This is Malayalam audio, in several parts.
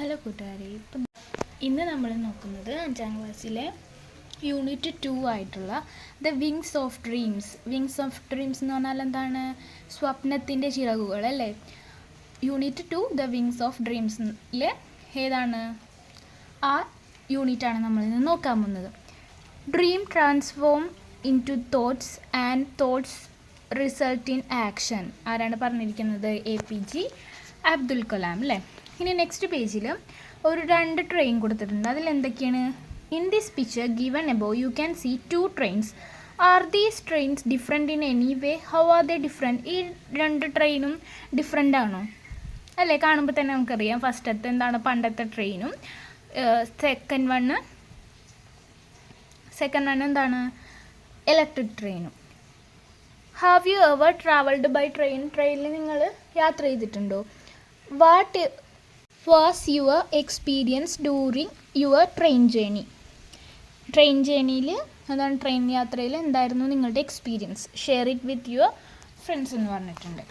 ഹലോ കൂട്ടുകാരെ, ഇന്ന് നമ്മൾ നോക്കുന്നത് 5ാം ക്ലാസ്സിലെ യൂണിറ്റ് 2 ആയിട്ടുള്ള the wings of dreams. Wings of dreams എന്ന് പറഞ്ഞാൽ എന്താണ്? സ്വപ്നത്തിൻ്റെ ചിറകുകൾ അല്ലേ. യൂണിറ്റ് 2 ദ വിങ്സ് ഓഫ് ഡ്രീംസിലെ ഏതാണ് ആ യൂണിറ്റാണ് നമ്മളിന്ന് നോക്കാൻ പോകുന്നത്. Dream transform into thoughts and thoughts result in action. ആരാണ് പറഞ്ഞിരിക്കുന്നത്? APJ അബ്ദുൽ കലാം അല്ലേ. ഇനി നെക്സ്റ്റ് പേജിൽ ഒരു 2 ട്രെയിൻ കൊടുത്തിട്ടുണ്ട്. അതിലെന്തൊക്കെയാണ്? In this picture given above you can see 2 trains. Are these trains different in any way? How are they different? ഈ 2 ട്രെയിനും ഡിഫറെൻ്റ് ആണോ അല്ലേ? കാണുമ്പോൾ തന്നെ നമുക്കറിയാം. ഫസ്റ്റത്തെ എന്താണ്? പണ്ടത്തെ ട്രെയിനും സെക്കൻഡ് വൺ എന്താണ്? ഇലക്ട്രിക് ട്രെയിനും. Have you ever travelled by train? ട്രെയിനിൽ നിങ്ങൾ യാത്ര ചെയ്തിട്ടുണ്ടോ? What was your experience during your train journey? Train ജേണിയിൽ അതാണ് ട്രെയിൻ യാത്രയിൽ എന്തായിരുന്നു നിങ്ങളുടെ experience? Share it with your friends എന്ന് പറഞ്ഞിട്ടുണ്ട്.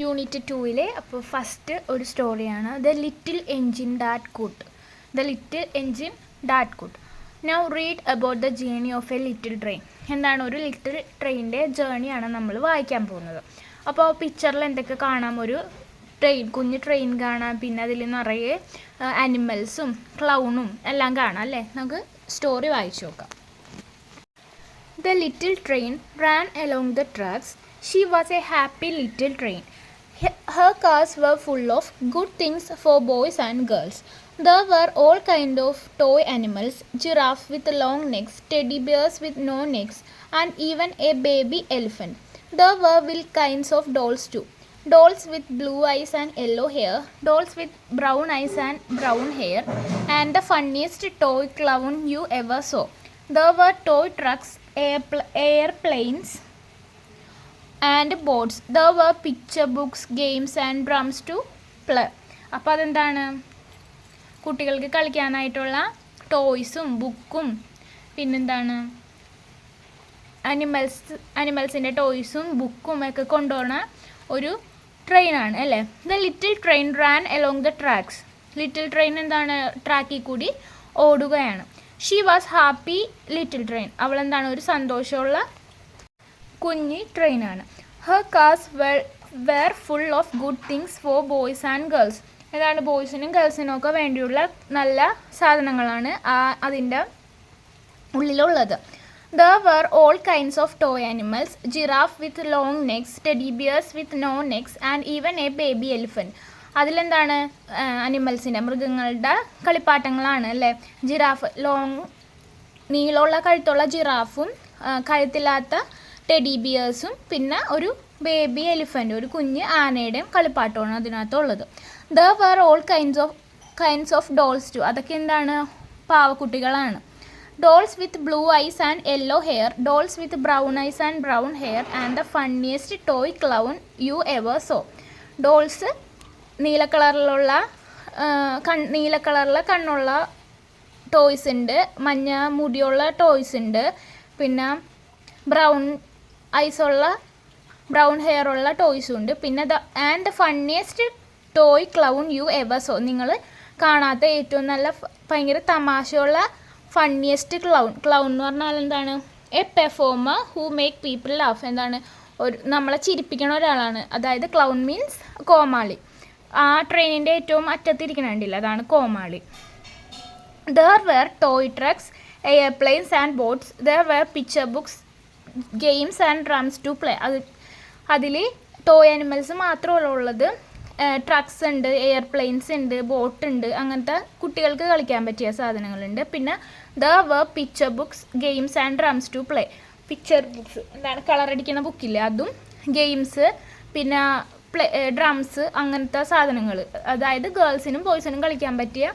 യൂണിറ്റ് 2 അപ്പോൾ ഫസ്റ്റ് ഒരു സ്റ്റോറിയാണ് the little engine that could. The little engine that could. Now read about the journey of a little train. എന്താണ്? ഒരു ലിറ്റിൽ ട്രെയിനിൻ്റെ ജേണിയാണ് നമ്മൾ വായിക്കാൻ പോകുന്നത്. അപ്പോൾ പിക്ചറിൽ എന്തൊക്കെ കാണാം? ഒരു കുഞ്ഞ് ട്രെയിൻ കാണാം, പിന്നെ അതിൽ നിറയെ ആനിമൽസും ക്ലൗണും എല്ലാം കാണാം അല്ലേ. നമുക്ക് സ്റ്റോറി വായിച്ചു നോക്കാം. The little train ran along the tracks. She was a happy little train. Her cars were full of good things for boys and girls. There were all kind of toy animals, giraffes with long necks, teddy bears with no necks, and even a baby elephant. There were all kinds of dolls too. Dolls with blue eyes and yellow hair, dolls with brown eyes and brown hair, and the funniest toy clown you ever saw. There were toy trucks, airplanes and boats. There were picture books, games and drums to play. അപ്പോൾ അതെന്താണ്? കുട്ടികൾക്ക് കളിക്കാനായിട്ടുള്ള ടോയ്സും ബുക്കും പിന്നെന്താണ് അനിമൽസിൻ്റെ ടോയ്സും ബുക്കും ഒക്കെ കൊണ്ടുപോകുന്ന ഒരു ട്രെയിനാണ് അല്ലേ. The little train ran along the tracks. Little train എന്താണ്? ട്രാക്കിൽ കൂടി ഓടുകയാണ്. She was happy little train. അവളെന്താണ്? ഒരു സന്തോഷമുള്ള കുഞ്ഞി ട്രെയിനാണ്. Her cars were full of good things for boys and girls. ഏതാണ്? ബോയ്സിനും ഗേൾസിനും ഒക്കെ വേണ്ടിയുള്ള നല്ല സാധനങ്ങളാണ് അതിൻ്റെ ഉള്ളിലുള്ളത്. There were all kinds of toy animals, giraffe with long necks, teddy bears with no necks, and even a baby elephant. അതിലെന്താണ്? അനിമൽസിൻ്റെ മൃഗങ്ങളുടെ കളിപ്പാട്ടങ്ങളാണ് അല്ലേ. ജിറാഫ്, നീളമുള്ള കഴുത്തുള്ള ജിറാഫും കഴുത്തില്ലാത്ത ടെഡി ബിയേഴ്സും പിന്നെ ഒരു ബേബി എലിഫൻറ്റും ഒരു കുഞ്ഞ് ആനയുടെയും കളിപ്പാട്ടമാണ് അതിനകത്തുള്ളത്. There were all kinds of dolls too. അതൊക്കെ എന്താണ്? പാവക്കുട്ടികളാണ്. Dolls with blue eyes and yellow hair, dolls with brown eyes and brown hair, and the funniest toy clown you ever saw. Dolls നീല കളറിലെ കണ്ണുള്ള ടോയ്സ് ഉണ്ട്, മഞ്ഞ മുടിയുള്ള ടോയ്സ് ഉണ്ട്, പിന്നെ ബ്രൗൺ ഹെയർ ഉള്ള ടോയ്സും ഉണ്ട്. പിന്നെ and the funniest toy clown you ever so. നിങ്ങൾ കാണാത്ത ഏറ്റവും നല്ല ഭയങ്കര തമാശയുള്ള ഫണ്ണിയസ്റ്റ് ക്ലൗൺ എന്ന് പറഞ്ഞാൽ എന്താണ്? A performer who make people laugh. എന്താണ്? നമ്മളെ ചിരിപ്പിക്കണ ഒരാളാണ്. അതായത് ക്ലൗൺ മീൻസ് കോമാളി. ആ ട്രെയിനിൻ്റെ ഏറ്റവും അറ്റത്തിരിക്കണുണ്ടല്ലോ, അതാണ് കോമാളി. There were toy trucks, airplanes and boats. There were picture books, games and drums to play. അതിൽ ടോയ് ആനിമൽസ് മാത്രമല്ല ഉള്ളത്. ട്രക്സ് ഉണ്ട്, എയർപ്ലെയിൻസ് ഉണ്ട്, ബോട്ട് ഉണ്ട്, അങ്ങനത്തെ കുട്ടികൾക്ക് കളിക്കാൻ പറ്റിയ സാധനങ്ങളുണ്ട്. പിന്നെ there were picture books, games and drums to play. Picture books എന്താണ്? കളറടിക്കുന്ന ബുക്കില്ലേ, അതും ഗെയിംസ് പിന്നെ ഡ്രംസ് അങ്ങനത്തെ സാധനങ്ങൾ. അതായത് ഗേൾസിനും ബോയ്സിനും കളിക്കാൻ പറ്റിയ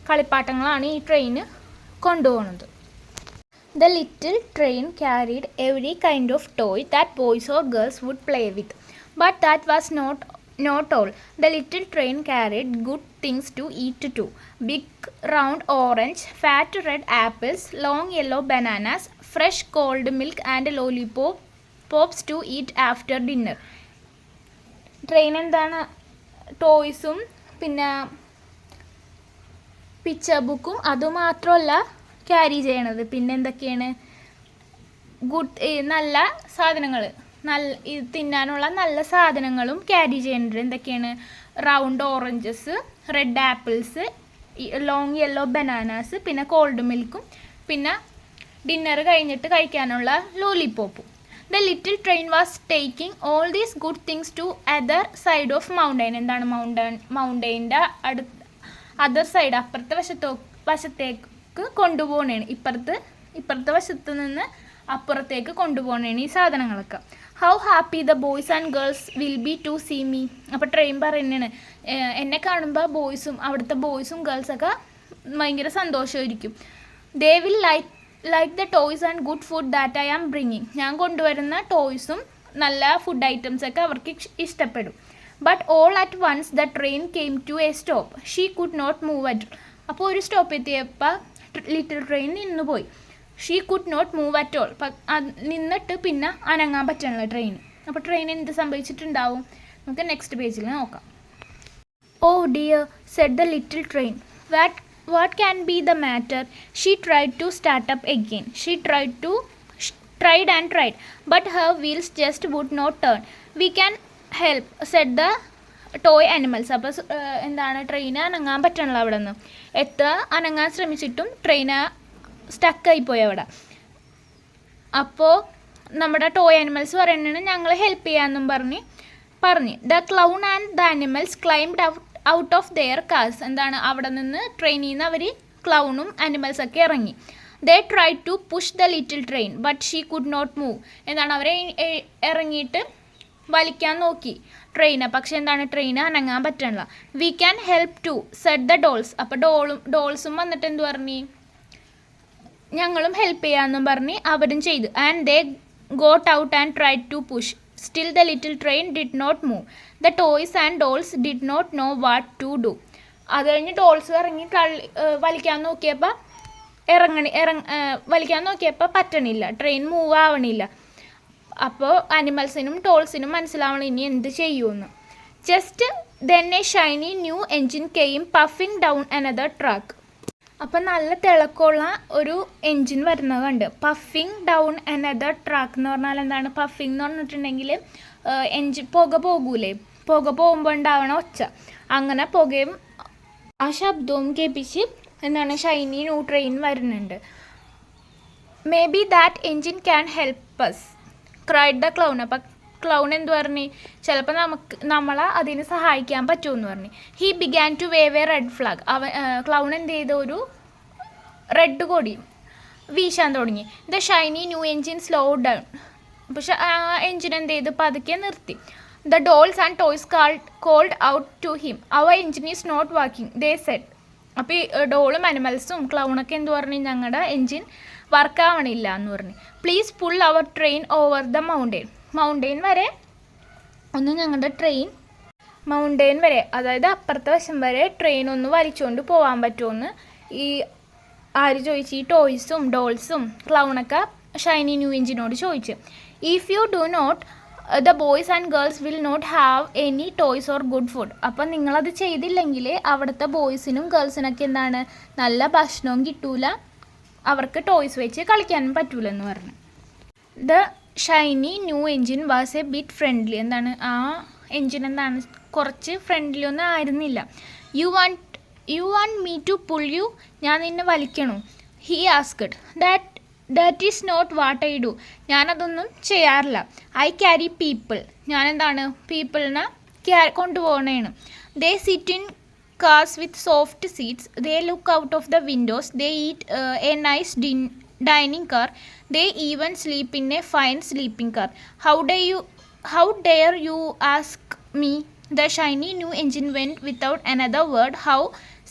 കളിപ്പാട്ടങ്ങളാണ് ഈ ട്രെയിന് കൊണ്ടുപോകുന്നത്. The little train carried every kind of toy that boys or girls would play with. But that was not all. The little train carried good things to eat too. Big round orange, fat red apples, long yellow bananas, fresh cold milk and lollipops to eat after dinner. Train എന്താണ്? ടോയ്സും പിന്നെ പിക്ചർ ബുക്കും അതുമാത്രമല്ല ക്യാരി ചെയ്യണത്, പിന്നെ എന്തൊക്കെയാണ്, നല്ല സാധനങ്ങൾ, തിന്നാനുള്ള നല്ല സാധനങ്ങളും ക്യാരി ചെയ്യേണ്ടത്. എന്തൊക്കെയാണ്? Round oranges, red apples, long yellow bananas, പിന്നെ കോൾഡ് മിൽക്കും, പിന്നെ ഡിന്നർ കഴിഞ്ഞിട്ട് കഴിക്കാനുള്ള ലോലിപോപ്പും. The little train was taking all these good things to other side of mountain. എന്താണ് മൗണ്ടൈൻ്റെ അതർ സൈഡ്, അപ്പുറത്തെ വശത്തേക്ക് കൊണ്ടുപോകണേണ്. ഇപ്പുറത്തെ വശത്ത് നിന്ന് അപ്പുറത്തേക്ക് കൊണ്ടുപോകണേണ് ഈ സാധനങ്ങളൊക്കെ. How happy the boys and girls will be to see me. അപ്പോൾ ട്രെയിൻ പറയുന്നതാണ്, എന്നെ കാണുമ്പോൾ അവിടുത്തെ ബോയ്സും ഗേൾസൊക്കെ ഭയങ്കര സന്തോഷമായിരിക്കും. They will like the toys and good food that I am bringing. ഞാൻ കൊണ്ടുവരുന്ന ടോയ്സും നല്ല ഫുഡ് ഐറ്റംസൊക്കെ അവർക്ക് ഇഷ്ടപ്പെടും. But all at once the train came to a stop. She could not move at. അപ്പോൾ ഒരു സ്റ്റോപ്പ് എത്തിയപ്പോൾ ലിറ്റിൽ ട്രെയിൻ നിന്നുപോയി. She could not move at all. നിന്നിട്ട് പിന്നെ അനങ്ങാൻ പറ്റണല്ലോ ട്രെയിൻ. അപ്പോൾ ട്രെയിൻ എന്ത് സംഭവിച്ചിട്ടുണ്ടാവും? നമുക്ക് നെക്സ്റ്റ് പേജിൽ നോക്കാം. Oh dear, said the little train, what can be the matter? She tried to start up again. She tried and tried, but her wheels just would not turn. We can help, said the toy animals. അപ്പോൾ എന്താണ്, ട്രെയിന് അനങ്ങാൻ പറ്റണല്ലോ അവിടെ നിന്ന്. എത്ര അനങ്ങാൻ ശ്രമിച്ചിട്ടും ട്രെയിന് സ്റ്റക്കായിപ്പോയി അവിടെ. അപ്പോൾ നമ്മുടെ ടോയ് ആനിമൽസ് പറയുന്നതാണ് ഞങ്ങൾ ഹെൽപ്പ് ചെയ്യാമെന്നും പറഞ്ഞ് the clown and the animals climbed out of their cars. എന്താണ്, അവിടെ നിന്ന് ട്രെയിനിൽ നിന്ന് അവർ ക്ലൗണും ആനിമൽസൊക്കെ ഇറങ്ങി. They try to push the little train but she could not move. എന്താണ്, അവരെ ഇറങ്ങിയിട്ട് വലിക്കാൻ നോക്കി ട്രെയിന്, പക്ഷെ എന്താണ്, ട്രെയിന് അനങ്ങാൻ പറ്റണില്ല. We can help too, said the dolls. അപ്പോൾ ഡോൾസും വന്നിട്ട് എന്ത് പറഞ്ഞ്, ഞങ്ങളും ഹെൽപ്പ് ചെയ്യാമെന്നും പറഞ്ഞ് അവരും ചെയ്തു. And they got out and try to push. Still the little train did not move. The toys and dolls did not know what to do. അത് കഴിഞ്ഞ് ഡോൾസ് ഇറങ്ങി വലിക്കാൻ നോക്കിയപ്പോൾ പറ്റണില്ല, ട്രെയിൻ മൂവ് ആവണില്ല. അപ്പോൾ അനിമൽസിനും ടോൾസിനും മനസ്സിലാവണം ഇനി എന്ത് ചെയ്യുമെന്ന്. Just then a shiny new engine came puffing down another track. അപ്പം നല്ല തിളക്കമുള്ള ഒരു എൻജിൻ വരുന്നത് കണ്ട്. പഫിങ് ഡൗൺ അനദർ ട്രാക്ക് എന്ന് പറഞ്ഞാൽ എന്താണ്? പഫിങ് എന്ന് പറഞ്ഞിട്ടുണ്ടെങ്കിൽ പുക പോകുമ്പോൾ ഉണ്ടാവണ ഒച്ച. അങ്ങനെ പുകയും ആ ശബ്ദവും കേൾപ്പിച്ച് എന്താണ്, ഷൈനി ന്യൂ ട്രെയിൻ വരുന്നുണ്ട്. Maybe that engine can help us, cried the clown. അപ്പം ക്ലൗൺ എന്ത് പറഞ്ഞു, ചിലപ്പോൾ നമ്മളെ അതിന് സഹായിക്കാൻ പറ്റുമെന്ന് പറഞ്ഞു. He began to wave a red flag. Clown എന്ത് ചെയ്തു, ഒരു റെഡ് കൊടി വീശാൻ തുടങ്ങി. The shiny new engine slow down. പക്ഷെ ആ എൻജിൻ എന്ത് ചെയ്തു, പതുക്കെ നിർത്തി. The dolls and toys called out to him, our engine is not working they Z. അപ്പോൾ ഈ ഡോളും അനിമൽസും ക്ലൗണൊക്കെ എന്ത് പറഞ്ഞു, ഞങ്ങളുടെ എൻജിൻ വർക്കാവണില്ല എന്ന് പറഞ്ഞു. Please pull our train over the mountain വരെ ഒന്ന് ഞങ്ങളുടെ മൗണ്ടെയിൻ വരെ, അതായത് അപ്പുറത്തെ വശം വരെ ട്രെയിൻ ഒന്ന് വലിച്ചുകൊണ്ട് പോകാൻ പറ്റുമെന്ന് ഈ ആര് ചോദിച്ചു? ഈ ടോയ്സും ഡോൾസും ക്ലൗണൊക്കെ ഷൈനി ന്യൂ എൻജിനോട് ചോദിച്ചു. If you do not the boys and girls will not have any toys or good food. അപ്പം നിങ്ങളത് ചെയ്തില്ലെങ്കിൽ അവിടുത്തെ ബോയ്സിനും ഗേൾസിനൊക്കെ എന്താണ്, നല്ല ഭക്ഷണവും കിട്ടൂല, അവർക്ക് ടോയ്സ് വെച്ച് കളിക്കാനും പറ്റൂലെന്ന് പറഞ്ഞു. The shiny new engine was a bit friendly. എന്താണ്, ആ എൻജിൻ എന്താണ്, കുറച്ച് ഫ്രണ്ട്ലി ഒന്നും ആയിരുന്നില്ല. You want me to pull you, ഞാൻ നിന്നെ വലിക്കണോ? He asked. That is not what I do, ഞാനതൊന്നും ചെയ്യാറില്ല. ഐ ക്യാരി പീപ്പിൾ, ഞാനെന്താണ് പീപ്പിളിനെ കൊണ്ടുപോകണേണ്. They sit in cars with soft seats, they look out of the windows, they eat a nice dining car, they even sleep in a fine sleeping car. How dare you ask me? The shiny new engine went without another word. How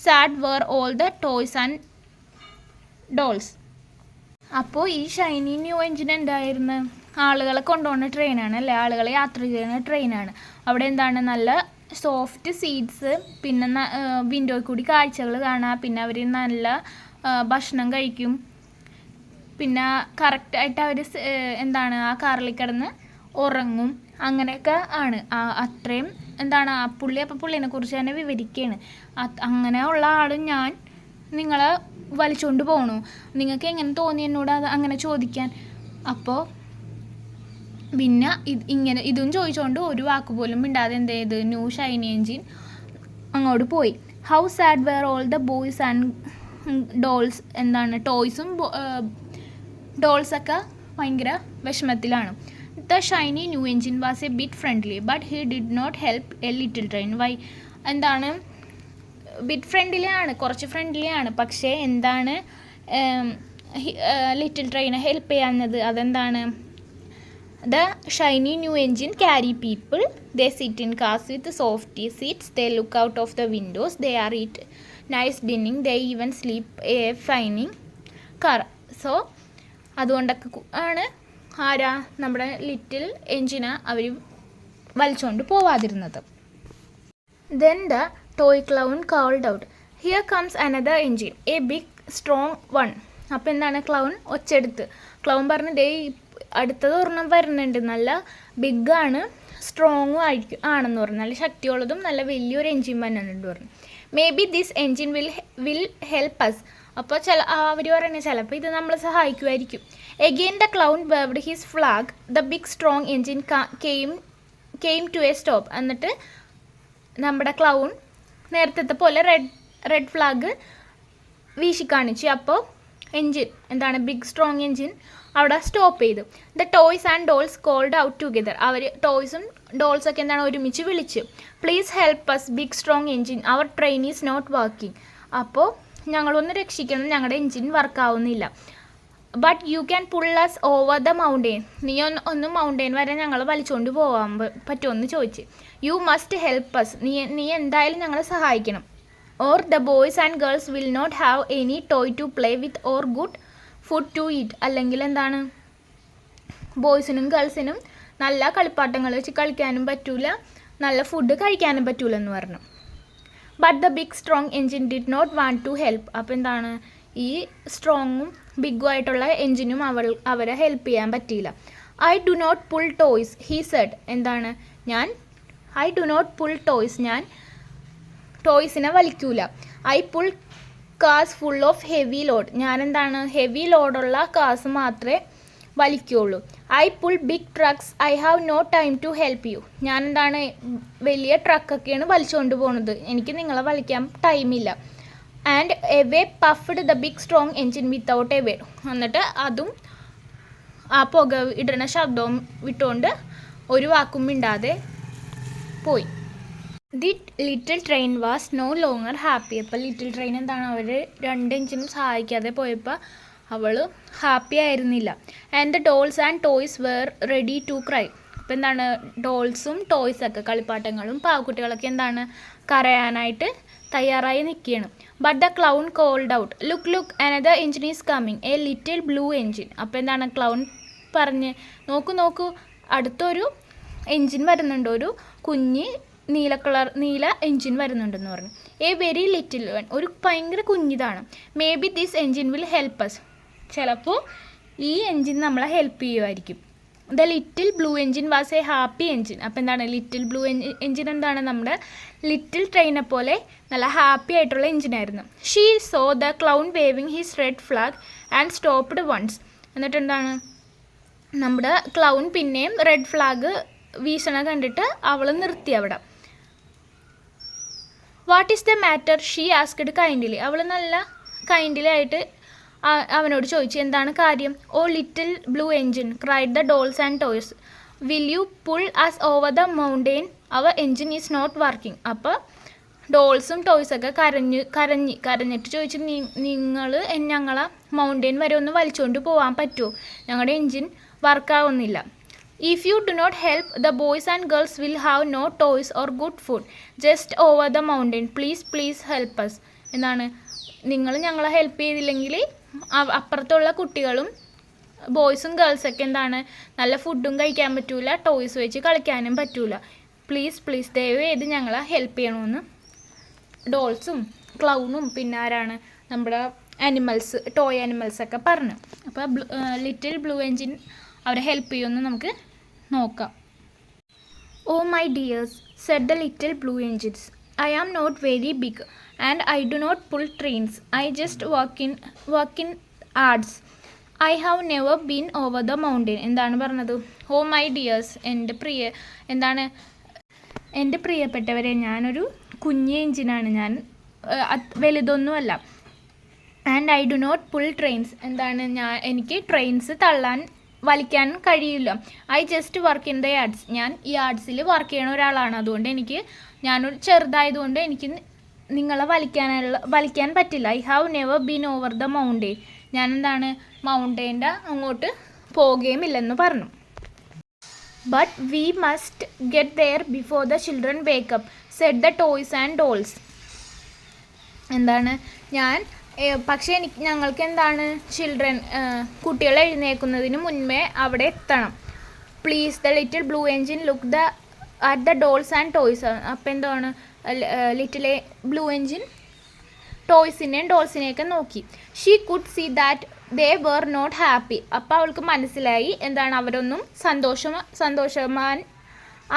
sad were all the toys and dolls. അപ്പോൾ ഈ ഷൈനി ന്യൂ എൻജിൻ എന്തായിരുന്നു, ആളുകളെ കൊണ്ടുപോകുന്ന ട്രെയിനാണ് അല്ലേ, ആളുകളെ യാത്ര ചെയ്യുന്ന ട്രെയിനാണ്. അവിടെ എന്താണ്, നല്ല സോഫ്റ്റ് സീറ്റ്സ്, പിന്നെ വിൻഡോയിൽ കൂടി കാഴ്ചകൾ കാണാം, പിന്നെ അവർ നല്ല ഭക്ഷണം കഴിക്കും, പിന്നെ കറക്റ്റായിട്ട് അവർ എന്താണ് ആ കാറിൽ കിടന്ന് ഉറങ്ങും, അങ്ങനെയൊക്കെ ആണ്. അത്രയും എന്താണ് ആ പുള്ളി, അപ്പം പുള്ളിനെ കുറിച്ച് തന്നെ വിവരിക്കുകയാണ്. അങ്ങനെ ഉള്ള ആളും ഞാൻ നിങ്ങളെ വലിച്ചുകൊണ്ട് പോകണോ? നിങ്ങൾക്ക് എങ്ങനെ തോന്നി എന്നോട് അത് അങ്ങനെ ചോദിക്കാൻ? അപ്പോൾ പിന്നെ ഇതും ചോദിച്ചുകൊണ്ട് ഒരു വാക്ക് പോലും മിണ്ടാതെ എന്ത് ചെയ്ത് ന്യൂ ഷൈനി എൻജിൻ അങ്ങോട്ട് പോയി. How sad were all the boys and dolls, എന്താണ് ടോയ്സും ഡോൾസൊക്കെ ഭയങ്കര വിഷമത്തിലാണ്. The shiny new engine was a bit friendly but he did not help a little train. Why, എന്താണ് ബിറ്റ് ഫ്രണ്ട്ലിയാണ്, കുറച്ച് ഫ്രണ്ട്ലിയാണ്, പക്ഷേ എന്താണ് ലിറ്റിൽ ട്രെയിനെ ഹെൽപ്പ് ചെയ്യാഞ്ഞത്? അതെന്താണ്? The shiny new engine carry people. They sit in cars with softy seats. They look out of the windows. They are eat nice dining. They even sleep a flying car. So അതുകൊണ്ടൊക്കെ ആണ് നമ്മുടെ ലിറ്റിൽ എൻജിനെ അവർ വലിച്ചുകൊണ്ട് പോവാതിരുന്നത്. Then the toy clown called out, "Here comes another engine, a big strong one." അപ്പോൾ എന്താണ് ക്ലൗൺ ഒച്ചെടുത്ത് ക്ലൗൺ പറഞ്ഞു, ദേ അടുത്തത് ഒരെണ്ണം വരുന്നുണ്ട്, നല്ല ബിഗാണ്, സ്ട്രോങ്ങും ആണെന്ന് പറഞ്ഞു, നല്ല ശക്തിയുള്ളതും നല്ല വലിയൊരു എൻജിൻ വന്നിട്ടുണ്ട് പറഞ്ഞു. Maybe this engine will help us. അപ്പോൾ അവർ പറയുന്നത് ചിലപ്പോൾ ഇത് നമ്മളെ സഹായിക്കുമായിരിക്കും. Again the clown waved his flag. The big strong engine came to a stop. എന്നിട്ട് നമ്മുടെ ക്ലൗൺ നേരത്തെ പോലെ റെഡ് ഫ്ലാഗ് വീശിക്കാണിച്ചു. അപ്പോൾ എൻജിൻ, എന്താണ് ബിഗ് സ്ട്രോങ് എൻജിൻ അവിടെ സ്റ്റോപ്പ് ചെയ്തു. The toys and dolls called out together. അവർ ടോയ്സും ഡോൾസൊക്കെ എന്താണ് ഒരുമിച്ച് വിളിച്ച്, please help us big strong engine, അവർ ട്രെയിൻ ഈസ് നോട്ട് വർക്കിംഗ്. അപ്പോൾ ഞങ്ങളൊന്ന് രക്ഷിക്കണം, ഞങ്ങളുടെ എൻജിൻ വർക്കാവുന്നില്ല. But you can pull us over the mountain. നീ ഒന്ന് മൗണ്ടെയിൻ വരെ ഞങ്ങൾ വലിച്ചുകൊണ്ട് പോകാൻ പറ്റുമെന്ന് ചോദിച്ച്. You must help us. നീ എന്തായാലും ഞങ്ങളെ സഹായിക്കണം. Or the boys and girls will not have any toy to play with or good food to eat. അല്ലെങ്കിൽ എന്താണ് ബോയ്സിനും ഗേൾസിനും നല്ല കളിപ്പാട്ടങ്ങൾ വെച്ച് കളിക്കാനും പറ്റൂല, നല്ല ഫുഡ് കഴിക്കാനും പറ്റൂല എന്ന് പറഞ്ഞു. But the big strong engine did not want to help. അപ്പോൾ എന്താണ് ഈ സ്ട്രോങ്ങും ബിഗും ആയിട്ടുള്ള എൻജിനും അവരെ ഹെൽപ്പ് ചെയ്യാൻ പറ്റിയില്ല. I do not pull toys he said. എന്താണ് I do not pull toys, ഞാൻ ടോയ്സിനെ വലിക്കൂല. I pull cars full of heavy load, ഞാൻ എന്താണ് ഹെവി ലോഡുള്ള കാസ് മാത്രമേ വലിക്കുള്ളൂ. I pull big trucks, I have no time to help you. ഞാൻ എന്താണ് വലിയ ട്രക്കൊക്കെയാണ് വലിച്ചുകൊണ്ട് പോകുന്നത്, എനിക്ക് നിങ്ങളെ വലിക്കാൻ ടൈമില്ല. And away puffed the big strong engine without a word. എന്നിട്ട് അതും ആ പുക ഇടുന്ന ശബ്ദവും വിട്ടുകൊണ്ട് ഒരു വാക്കും മിണ്ടാതെ പോയി. The little train was no longer happy. അപ്പോൾ ലിറ്റിൽ ട്രെയിൻ എന്താണ് അവർ രണ്ട് എൻജിനും സഹായിക്കാതെ പോയപ്പോൾ അവൾ ഹാപ്പി ആയിരുന്നില്ല. And the dolls and toys were ready to cry. അപ്പോൾ എന്താണ് ഡോൾസും ടോയ്സൊക്കെ കളിപ്പാട്ടങ്ങളും പാവക്കുട്ടികളൊക്കെ എന്താണ് കരയാനായിട്ട് തയ്യാറായി നിൽക്കുകയാണ്. But the clown called out, look another engine is coming, a little blue engine. അപ്പോൾ എന്താണ് ക്ലൗൺ പറഞ്ഞ്, നോക്കൂ അടുത്തൊരു എൻജിൻ വരുന്നുണ്ട്, ഒരു കുഞ്ഞ് നീല എൻജിൻ വരുന്നുണ്ടെന്ന് പറഞ്ഞു. എ വെരി ലിറ്റിൽ വൺ, ഒരു ഭയങ്കര കുഞ്ഞിതാണ്. Maybe this engine will help us, ചിലപ്പോൾ ഈ എൻജിൻ നമ്മളെ ഹെൽപ്പ് ചെയ്യുമായിരിക്കും. The little blue engine was a happy engine. അപ്പോൾ എന്താണ് ലിറ്റിൽ ബ്ലൂ എൻജിൻ എന്താണ് നമ്മുടെ ലിറ്റിൽ ട്രെയിനെ പോലെ നല്ല ഹാപ്പി ആയിട്ടുള്ള എൻജിനായിരുന്നു. She saw the clown waving his red flag and stopped once. എന്നിട്ട് എന്താണ് നമ്മുടെ ക്ലൗൺ പിന്നെയും റെഡ് ഫ്ലാഗ് വീശണ കണ്ടിട്ട് അവൾ നിർത്തി അവിടെ. What is the matter she asked kindly. അവൾ നല്ല കൈൻഡ്ലി ആയിട്ട് അവനോട് ചോദിച്ചു, എന്താണ് കാര്യം? Oh little blue engine cried the dolls and toys, will you pull us over the mountain, അവർ എൻജിൻ ഈസ് നോട്ട് വർക്കിംഗ്. അപ്പോൾ ഡോൾസും ടോയ്സൊക്കെ കരഞ്ഞിട്ട് ചോദിച്ചു, നിങ്ങൾ ഞങ്ങളെ മൗണ്ടെയിൻ വരെ ഒന്ന് വലിച്ചുകൊണ്ട് പോകാൻ പറ്റുമോ? ഞങ്ങളുടെ എൻജിൻ വർക്കാവുന്നില്ല. If you do not help the boys and girls will have no toys or good food just over the mountain, please help us. എന്നാണ് നിങ്ങൾ ഞങ്ങളെ ഹെൽപ്പ് ചെയ്തില്ലെങ്കിൽ അപ്പുറത്തുള്ള കുട്ടികളും ബോയ്സും ഗേൾസൊക്കെ എന്താണ് നല്ല ഫുഡും കഴിക്കാൻ പറ്റൂല, ടോയ്സ് വെച്ച് കളിക്കാനും പറ്റൂല. പ്ലീസ് ദയവ് ചെയ്ത് ഞങ്ങളെ ഹെൽപ്പ് ചെയ്യണമെന്ന് ഡോൾസും ക്ലൗണും പിന്നെ ആരാണ് നമ്മുടെ ടോയ് ആനിമൽസൊക്കെ പറഞ്ഞു. അപ്പോൾ ലിറ്റിൽ ബ്ലൂ എൻജിൻ അവരെ ഹെൽപ്പ് ചെയ്യുമെന്ന് നമുക്ക് നോക്കാം. Oh my dears said the little blue engines, I am not very big and I do not pull trains. I just work in arts. I have never been over the mountain. എന്താണ് പറഞ്ഞത്? ഓ മൈ ഡിയേഴ്സ്, എൻ്റെ പ്രിയപ്പെട്ടവരെ, ഞാനൊരു കുഞ്ഞ് എഞ്ചിനാണ്, ഞാൻ വലുതൊന്നുമല്ല. And I do not pull trains, എനിക്ക് ട്രെയിൻസ് വലിക്കാൻ കഴിയില്ല. I just work in the yards, ഞാൻ ഈ യാർഡ്സിൽ വർക്ക് ചെയ്യണ ഒരാളാണ്. അതുകൊണ്ട് ഞാനൊരു ചെറുതായതുകൊണ്ട് എനിക്ക് നിങ്ങളെ വലിക്കാൻ പറ്റില്ല. I have never been over the mountain, ഞാൻ മൗണ്ടെയിൻ്റെ അങ്ങോട്ട് പോകുകയുമില്ലെന്ന് പറഞ്ഞു. But we must get there before the children wake up said the toys and dolls. പക്ഷേ ഞങ്ങൾക്ക് കുട്ടികൾ എഴുന്നേൽക്കുന്നതിന് മുൻപേ അവിടെ എത്തണം. Please the little blue engine look at the dolls and toys. അപ്പം ലിറ്റിൽ ബ്ലൂ എൻജിൻ ടോയ്സിനെയും ഡോൾസിനെയൊക്കെ നോക്കി. She could see that they were not happy. അപ്പോൾ അവൾക്ക് മനസ്സിലായി അവരൊന്നും സന്തോഷവാൻ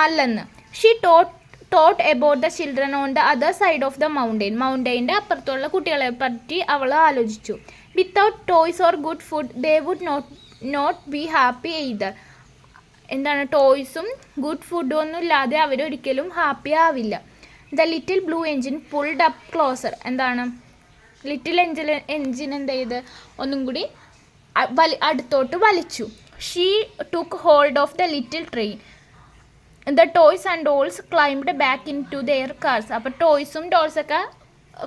അല്ലെന്ന്. She taught about the children on the other side of the മൗണ്ടെയിൻ്റെ അപ്പുറത്തുള്ള കുട്ടികളെ പറ്റി അവൾ ആലോചിച്ചു. Without toys or good food they would not be happy either. ടോയ്സും ഗുഡ് ഫുഡും ഒന്നും ഇല്ലാതെ അവരൊരിക്കലും ഹാപ്പി ആവില്ല. The little blue engine pulled up closer. Little engine എന്ത് ചെയ്ത് ഒന്നും കൂടി അടുത്തോട്ട് വലിച്ചു. She took hold of the little train. The toys and dolls climbed back into their cars. അപ്പോൾ ടോയ്സും ഡോൾസൊക്കെ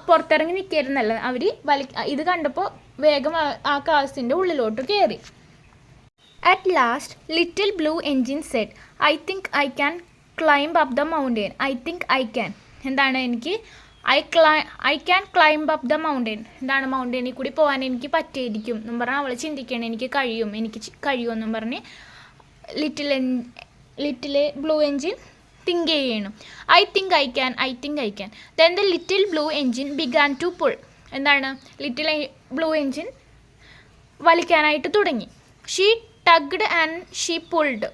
പുറത്തിറങ്ങി നിൽക്കരുന്നല്ല, അവർ ഇത് കണ്ടപ്പോൾ വേഗം ആ കാർസിൻ്റെ ഉള്ളിലോട്ട് കയറി. At last little blue engine said, I think I can climb up the mountain. I think I can I can climb up the mountain. മൗണ്ടെയിനിൽ കൂടി പോകാൻ എനിക്ക് പറ്റിയിരിക്കും എന്നും പറഞ്ഞാൽ അവൾ ചിന്തിക്കണം, എനിക്ക് കഴിയുമെന്നും പറഞ്ഞ് ലിറ്റിൽ ബ്ലൂ എൻജിൻ തിങ്ക് ചെയ്യണം. I think I can. Then the little blue engine began to pull. Little blue engine വലിക്കാനായിട്ട് തുടങ്ങി. She tugged and she pulled.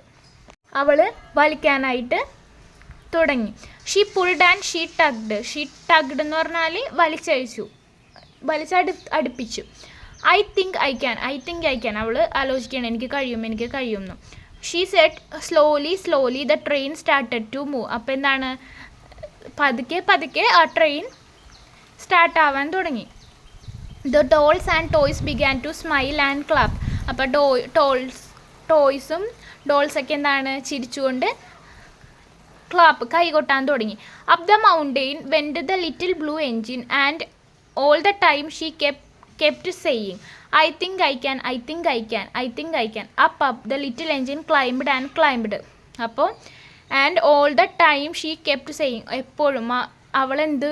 അവൾ വലിക്കാനായിട്ട് തുടങ്ങി. She pulled and she tugged എന്ന് പറഞ്ഞാൽ വലിച്ചടുപ്പിച്ചു. I think I can. അവൾ ആലോചിക്കണം, എനിക്ക് കഴിയുമെന്ന്. She said slowly the train started to move. അപ്പോൾ പതുക്കെ ആ ട്രെയിൻ സ്റ്റാർട്ട് ആവാൻ തുടങ്ങി. The dolls and toys began to smile and clap. അപ്പോൾ ടോയ്സും ഡോൾസൊക്കെ ചിരിച്ചുകൊണ്ട് കൈകൊട്ടാൻ തുടങ്ങി. Up the mountain went the little blue engine and all the time she kept saying, I think I can. Up, the little engine climbed and climbed. അപ്പോൾ and all the time she kept saying, എപ്പോഴും അവളെന്ത്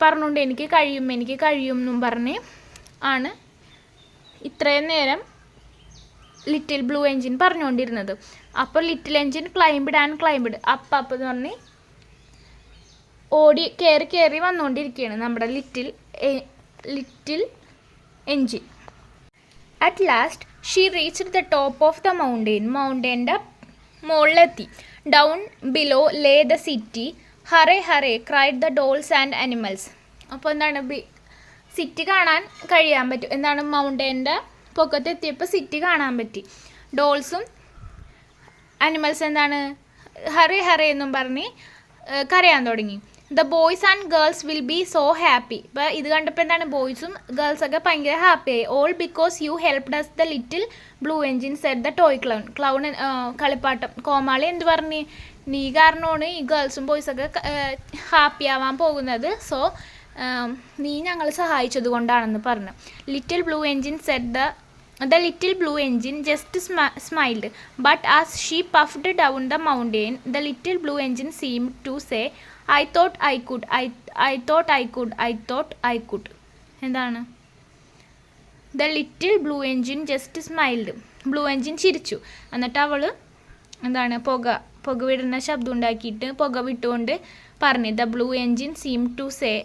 പറഞ്ഞുകൊണ്ട് എനിക്ക് കഴിയും എന്നും പറഞ്ഞ് ആണ് ഇത്രയും നേരം ലിറ്റിൽ ബ്ലൂ എൻജിൻ പറഞ്ഞുകൊണ്ടിരുന്നത്. അപ്പോൾ ലിറ്റിൽ എൻജിൻ ക്ലൈംബ്ഡ് അപ്പ് എന്ന് പറഞ്ഞ് കയറി വന്നുകൊണ്ടിരിക്കുകയാണ് നമ്മുടെ little engine. At last she reached the top of the മൗണ്ടെയിൻ്റെ മുകളിലെത്തി. Down below lay the city. Hurray cried the dolls and animals. അപ്പോൾ സിറ്റി കാണാൻ കഴിയാൻ പറ്റും. മൗണ്ടെയിൻ്റെ പൊക്കത്തെത്തിയപ്പോൾ സിറ്റി കാണാൻ പറ്റി. ഡോൾസും അനിമൽസ് ഹറേ എന്നും പറഞ്ഞ് കരയാൻ തുടങ്ങി. The boys and girls will be so happy. ഇപ്പോൾ ഇത് കണ്ടപ്പോൾ ബോയ്സും ഗേൾസൊക്കെ ഭയങ്കര ഹാപ്പിയായി. All because you helped us the little blue engine said the toy clown. കളിപ്പാട്ടം കോമാളി എന്ത് പറഞ്ഞ്, നീ കാരണമാണ് ഈ ഗേൾസും ബോയ്സൊക്കെ ഹാപ്പി ആവാൻ പോകുന്നത്. സോ നീ ഞങ്ങൾ സഹായിച്ചത് കൊണ്ടാണെന്ന് പറഞ്ഞു. Little blue engine said The little blue engine just smiled, but as she puffed down the mountain, the little blue engine seemed to say, I thought I could. എന്താണ്? The little blue engine just smiled. Blue engine ചിരിച്ചു. എന്നിട്ട് അവൾ പുക വിടുന്ന ശബ്ദം ഉണ്ടാക്കിയിട്ട് പുക വിട്ടുകൊണ്ട് പറഞ്ഞു, The blue engine seemed to say.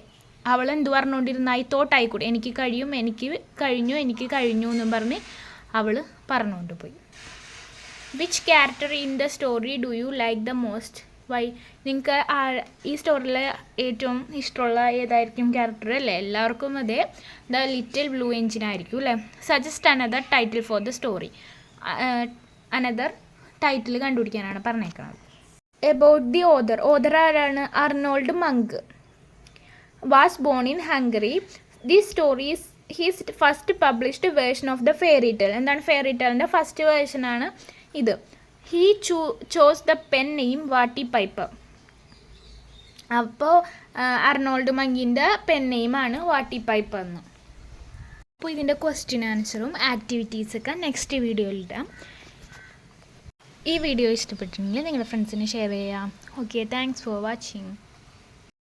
അവൾ എന്ത് പറഞ്ഞുകൊണ്ടിരുന്ന, ഐ തോട്ട് ഐ കുഡ്, എനിക്ക് കഴിഞ്ഞു എന്നും പറഞ്ഞ് അവൾ പറഞ്ഞുകൊണ്ട് പോയി. Which character in the story do you like the most? Why നിങ്ങൾക്ക് ഈ സ്റ്റോറിയിൽ ഏറ്റവും ഇഷ്ടമുള്ള ഏതായിരിക്കും ക്യാരക്ടർ അല്ലേ? എല്ലാവർക്കും അതെ ദ ലിറ്റിൽ ബ്ലൂ എഞ്ചിൻ ആയിരിക്കും അല്ലേ? Suggest another title for the story. Another title കണ്ടുപിടിക്കാനാണ് പറഞ്ഞേക്കുന്നത്. എബൌട്ട് ദി ഓഥർ ആരാണ്? Arnold Munk. Was born in Hungary. This story is his first published version of the fairy tale. എന്താണ് ഫെയറി ടെലിൻ്റെ ഫസ്റ്റ് വേർഷനാണ് ഇത്. He chose the pen name Watty Piper. അപ്പോൾ അർണോൾഡ് മങ്കിൻ്റെ പെൻ നെയിമാണ് വാട്ടി പൈപ്പർ എന്ന്. അപ്പോൾ ഇതിൻ്റെ ക്വസ്റ്റ്യൻ ആൻസറും ആക്ടിവിറ്റീസൊക്കെ നെക്സ്റ്റ് വീഡിയോയിൽ ഇടാം. ഈ വീഡിയോ ഇഷ്ടപ്പെട്ടിട്ടുണ്ടെങ്കിൽ നിങ്ങളുടെ ഫ്രണ്ട്സിന് ഷെയർ ചെയ്യാം. Okay, thanks for watching.